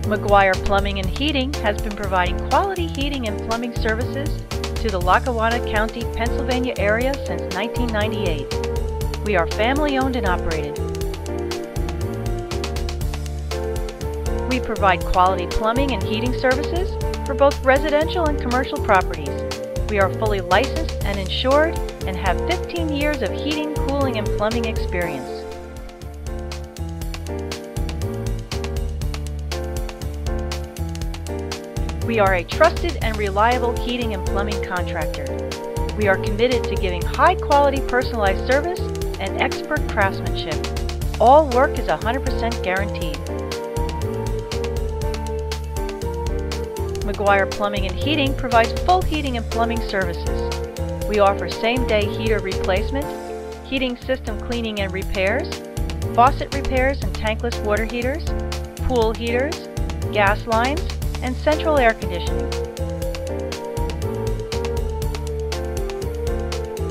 Maguire Plumbing and Heating has been providing quality heating and plumbing services to the Lackawanna County Pennsylvania area since 1998. We are family owned and operated. We provide quality plumbing and heating services for both residential and commercial properties. We are fully licensed and insured and have 15 years of heating, cooling, and plumbing experience. We are a trusted and reliable heating and plumbing contractor. We are committed to giving high-quality personalized service and expert craftsmanship. All work is 100% guaranteed. Maguire Plumbing and Heating provides full heating and plumbing services. We offer same-day heater replacement, heating system cleaning and repairs, faucet repairs and tankless water heaters, pool heaters, gas lines, and central air conditioning.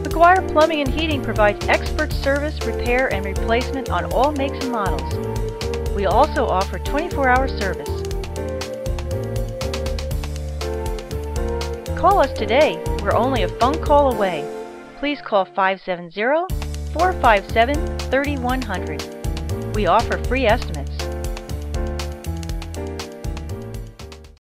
Maguire Plumbing and Heating provides expert service, repair, and replacement on all makes and models. We also offer 24-hour service. Call us today. We're only a phone call away. Please call 570-457-3100. We offer free estimates.